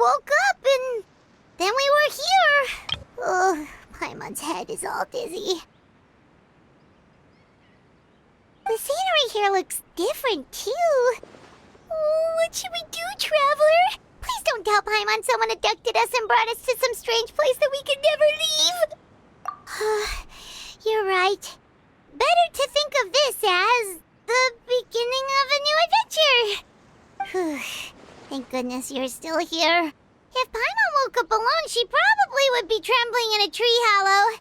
woke up and then we were here. Oh, Paimon's head is all dizzy. The scenery here looks different, too. Oh, what should we do, Traveler? Please don't tell Paimon someone abducted us and brought us to some strange place that we could never leave. You're right. Better to think of this as the beginning of a new adventure. Thank goodness you're still here. If Paimon woke up alone, she probably would be trembling in a tree hollow.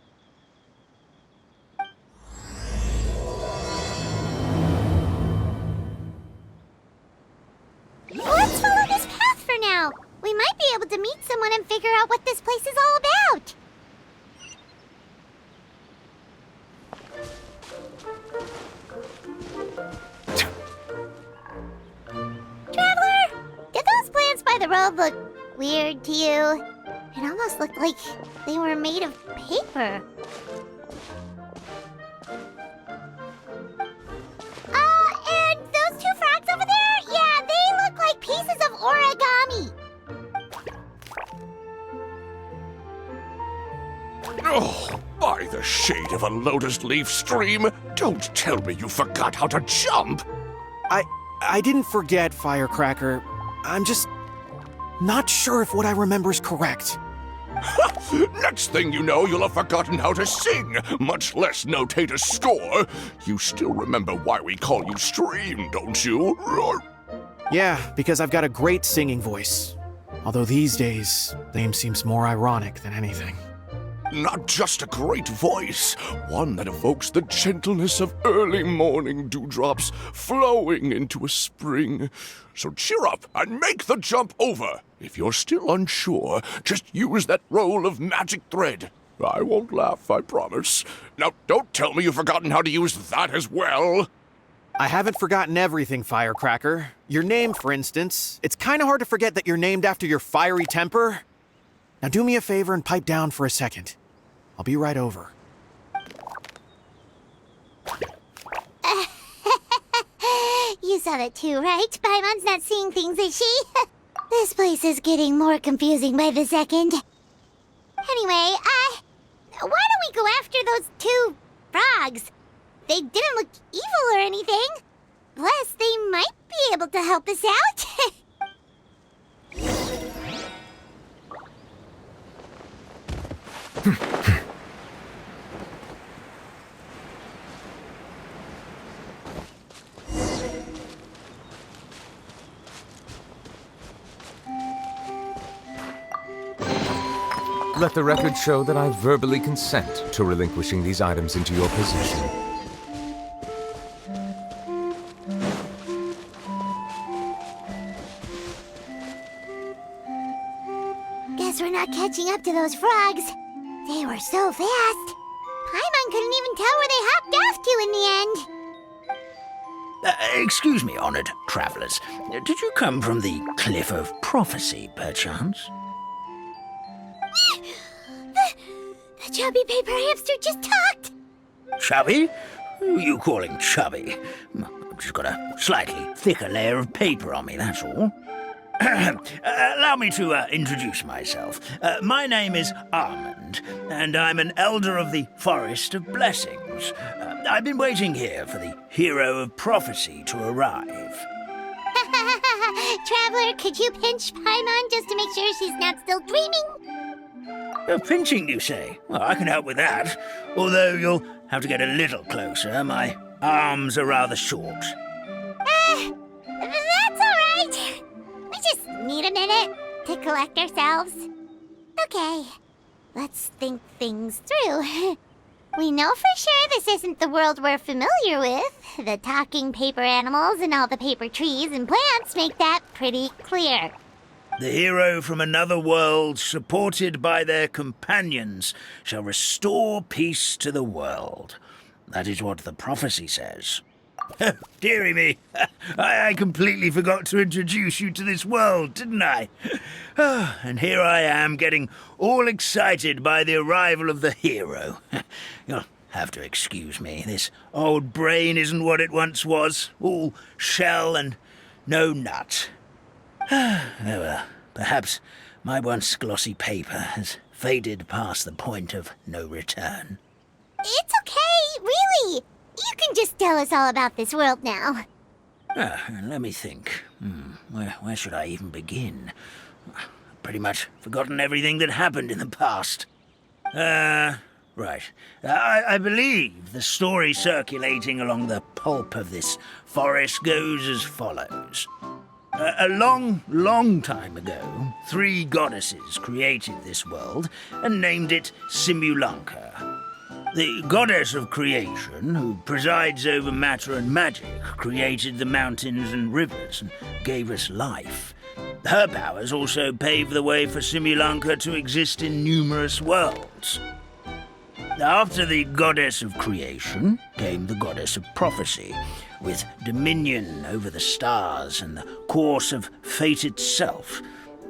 Let's follow this path for now. We might be able to meet someone and figure out what this place is all about. Traveler, did those plants by the road look weird to you? It almost looked like they were made of paper. And those two frogs over there? Yeah, they look like pieces of origami. Oh, by the shade of a lotus leaf stream, don't tell me you forgot how to jump! I didn't forget, Firecracker. I'm just not sure if what I remember is correct. Next thing you know, you'll have forgotten how to sing, much less notate a score. You still remember why we call you Stream, don't you? Yeah, because I've got a great singing voice. Although these days, name seems more ironic than anything. Not just a great voice, one that evokes the gentleness of early morning dewdrops flowing into a spring. So cheer up and make the jump over. If you're still unsure, just use that roll of magic thread. I won't laugh, I promise. Now, don't tell me you've forgotten how to use that as well. I haven't forgotten everything, Firecracker. Your name, for instance. It's kind of hard to forget that you're named after your fiery temper. Now do me a favor and pipe down for a second. I'll be right over. You saw that too, right? Paimon's not seeing things, is she? This place is getting more confusing by the second. Anyway, why don't we go after those two frogs? They didn't look evil or anything. Plus, they might be able to help us out. Let the record show that I verbally consent to relinquishing these items into your possession. Guess we're not catching up to those frogs. They were so fast. Paimon couldn't even tell where they hopped off to in the end. Excuse me, honored travelers. Did you come from the Cliff of Prophecy, perchance? The chubby paper hamster just talked. Chubby? Who are you calling chubby? I've just got a slightly thicker layer of paper on me, that's all. Allow me to introduce myself. My name is Almond, and I'm an elder of the Forest of Blessings. I've been waiting here for the hero of prophecy to arrive. Traveler, could you pinch Paimon just to make sure she's not still dreaming? Pinching, you say? Well, I can help with that. Although you'll have to get a little closer. My arms are rather short. That's all right. We just need a minute to collect ourselves. Okay, let's think things through. We know for sure this isn't the world we're familiar with. The talking paper animals and all the paper trees and plants make that pretty clear. The hero from another world, supported by their companions, shall restore peace to the world. That is what the prophecy says. Dearie me, I completely forgot to introduce you to this world, didn't I? And here I am, getting all excited by the arrival of the hero. You'll have to excuse me. This old brain isn't what it once was, all shell and no nut. Oh well, Perhaps my once glossy paper has faded past the point of no return. It's okay, really. You can just tell us all about this world now. Let me think. Where should I even begin? Pretty much forgotten everything that happened in the past. Right. I believe the story circulating along the pulp of this forest goes as follows. A long, long time ago, 3 goddesses created this world and named it Simulanka. The goddess of creation, who presides over matter and magic, created the mountains and rivers and gave us life. Her powers also paved the way for Simulanka to exist in numerous worlds. After the goddess of creation came the goddess of prophecy, with dominion over the stars and the course of fate itself.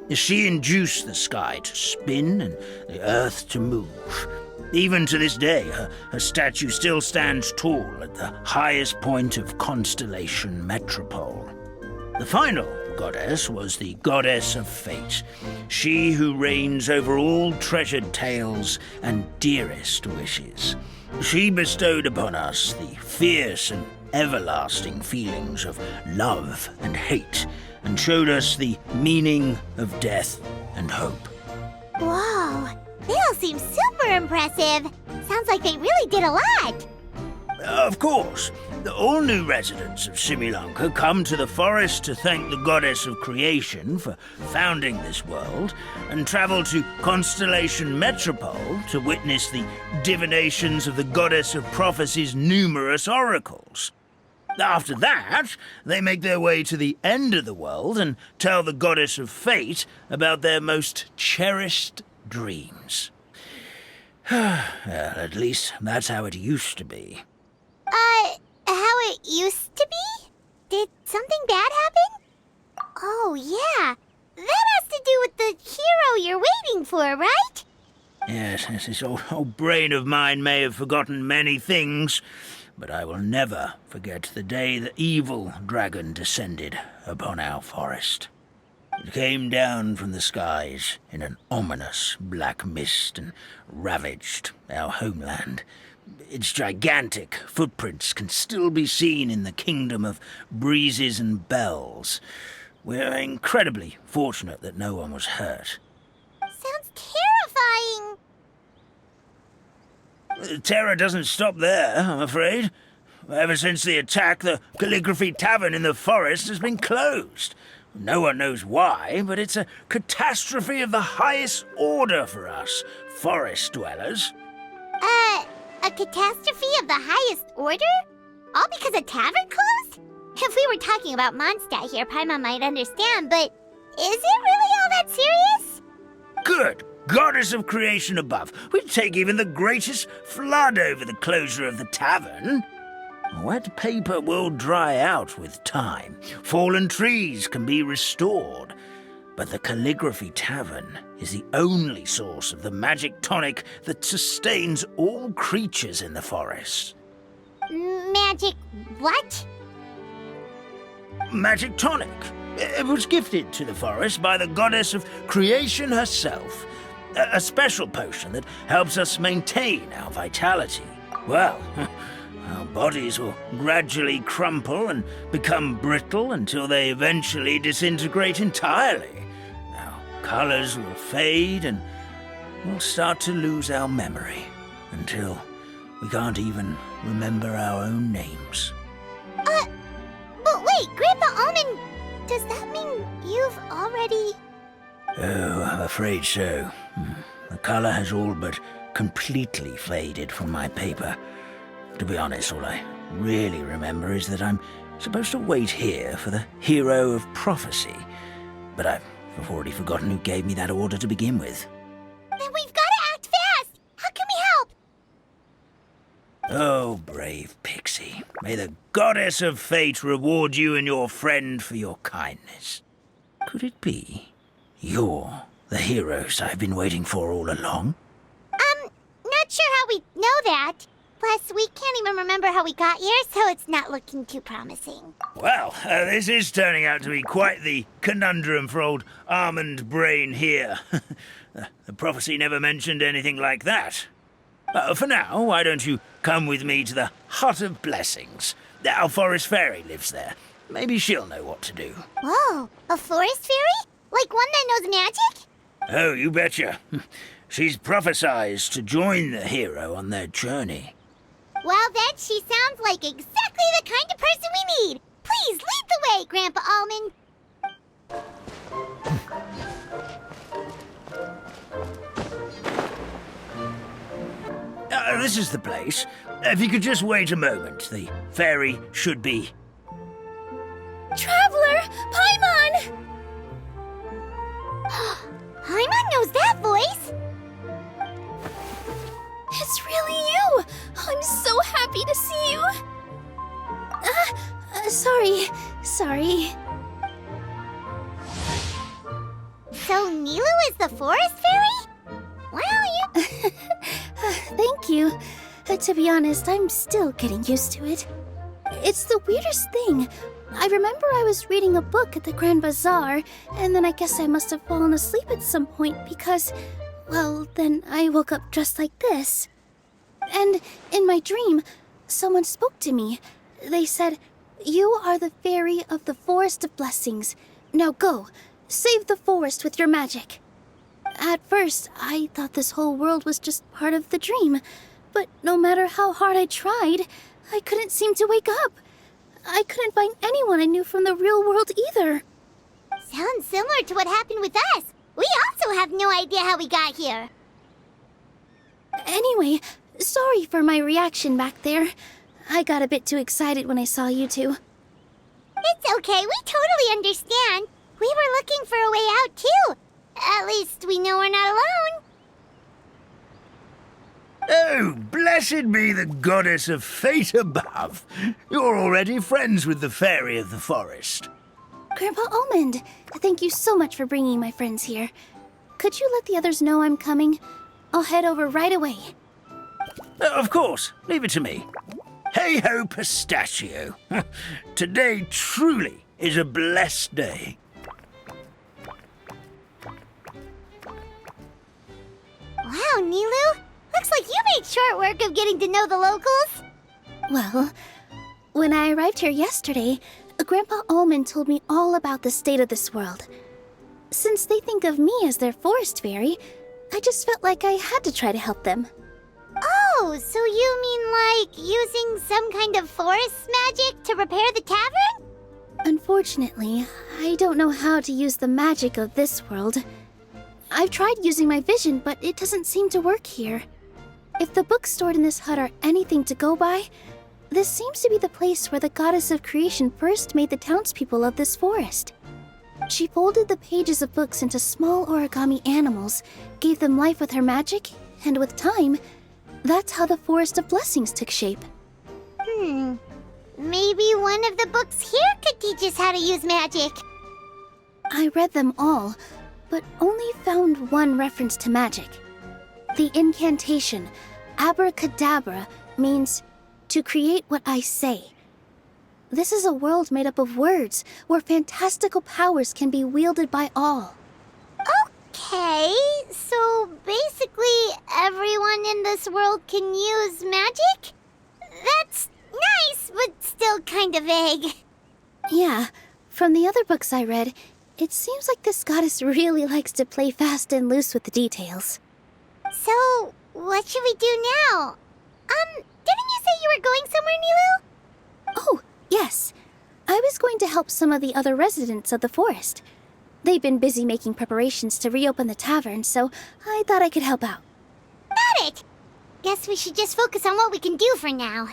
She induced the sky to spin and the earth to move. Even to this day, her statue still stands tall at the highest point of Constellation Metropole. The final goddess was the goddess of fate, she who reigns over all treasured tales and dearest wishes. She bestowed upon us the fierce and everlasting feelings of love and hate, and showed us the meaning of death and hope. Whoa, they all seem super impressive. Sounds like they really did a lot. Of course, all new residents of Simulanka come to the forest to thank the goddess of creation for founding this world, and travel to Constellation Metropole to witness the divinations of the goddess of prophecy's numerous oracles. After that, they make their way to the end of the world and tell the goddess of fate about their most cherished dreams. Well, at least that's how it used to be. How it used to be? Did something bad happen? Oh, yeah. That has to do with the hero you're waiting for, right? Yes, this old brain of mine may have forgotten many things, but I will never forget the day the evil dragon descended upon our forest. It came down from the skies in an ominous black mist and ravaged our homeland. Its gigantic footprints can still be seen in the kingdom of breezes and bells. We're incredibly fortunate that no one was hurt. Sounds terrifying. Terror doesn't stop there, I'm afraid. Ever since the attack, the Calligraphy Tavern in the forest has been closed. No one knows why, but it's a catastrophe of the highest order for us, forest dwellers. A catastrophe of the highest order? All because a tavern closed? If we were talking about Mondstadt here, Paimon might understand, but is it really all that serious? Good goddess of creation above. We'd take even the greatest flood over the closure of the tavern. Wet paper will dry out with time. Fallen trees can be restored. But the Calligraphy Tavern is the only source of the magic tonic that sustains all creatures in the forest. Magic what? Magic tonic. It was gifted to the forest by the goddess of creation herself. A special potion that helps us maintain our vitality. Well, our bodies will gradually crumple and become brittle until they eventually disintegrate entirely. Our colors will fade and we'll start to lose our memory until we can't even remember our own names. But wait, Grandpa Almond, does that mean you've already... Oh, I'm afraid so. The color has all but completely faded from my paper. To be honest, all I really remember is that I'm supposed to wait here for the hero of prophecy. But I've already forgotten who gave me that order to begin with. Then we've got to act fast! How can we help? Oh, brave Pixie. May the goddess of fate reward you and your friend for your kindness. Could it be you're the heroes I've been waiting for all along? Not sure how we know that. Plus, we can't even remember how we got here, so it's not looking too promising. Well, this is turning out to be quite the conundrum for old Almond Brain here. The prophecy never mentioned anything like that. For now, why don't you come with me to the Hut of Blessings? Our forest fairy lives there. Maybe she'll know what to do. Whoa, a forest fairy? Like one that knows magic? Oh, you betcha. She's prophesied to join the hero on their journey. Well, then, she sounds like exactly the kind of person we need. Please lead the way, Grandpa Almond. This is the place. If you could just wait a moment, the fairy should be... Traveler! Paimon! Paimon knows that voice! It's really you! I'm so happy to see you! Sorry. So Nilu is the forest fairy? Well, you... Thank you. To be honest, I'm still getting used to it. It's the weirdest thing. I remember I was reading a book at the Grand Bazaar, and then I guess I must have fallen asleep at some point because, well, then I woke up dressed like this. And in my dream, someone spoke to me. They said, "You are the fairy of the Forest of Blessings. Now go, save the forest with your magic." At first, I thought this whole world was just part of the dream, but no matter how hard I tried, I couldn't seem to wake up. I couldn't find anyone I knew from the real world either. Sounds similar to what happened with us. We also have no idea how we got here. Anyway, sorry for my reaction back there. I got a bit too excited when I saw you two. It's okay, we totally understand. We were looking for a way out, too. At least we know we're not alone. Oh, blessed be the goddess of fate above. You're already friends with the fairy of the forest. Grandpa Almond, thank you so much for bringing my friends here. Could you let the others know I'm coming? I'll head over right away. Of course, leave it to me. Hey-ho, pistachio. Today truly is a blessed day. Wow, Nilu. Looks like you made short work of getting to know the locals. Well, when I arrived here yesterday, Grandpa Almond told me all about the state of this world. Since they think of me as their forest fairy, I just felt like I had to try to help them. Oh, so you mean like using some kind of forest magic to repair the tavern? Unfortunately, I don't know how to use the magic of this world. I've tried using my vision, but it doesn't seem to work here. If the books stored in this hut are anything to go by, this seems to be the place where the goddess of creation first made the townspeople of this forest. She folded the pages of books into small origami animals, gave them life with her magic, and with time, that's how the Forest of Blessings took shape. Maybe one of the books here could teach us how to use magic. I read them all, but only found one reference to magic. The incantation, abracadabra, means to create what I say. This is a world made up of words, where fantastical powers can be wielded by all. Okay, so basically everyone in this world can use magic? That's nice, but still kind of vague. Yeah, from the other books I read, it seems like this goddess really likes to play fast and loose with the details. So, what should we do now? Didn't you say you were going somewhere, Nilu? Oh, yes. I was going to help some of the other residents of the forest. They've been busy making preparations to reopen the tavern, so I thought I could help out. Got it! Guess we should just focus on what we can do for now.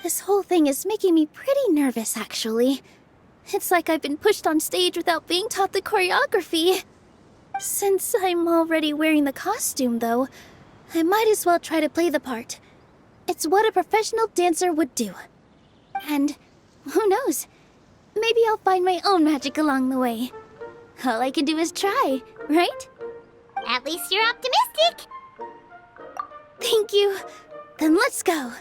This whole thing is making me pretty nervous, actually. It's like I've been pushed on stage without being taught the choreography. Since I'm already wearing the costume, though, I might as well try to play the part. It's what a professional dancer would do. And who knows? Maybe I'll find my own magic along the way. All I can do is try, right? At least you're optimistic. Thank you. Then let's go.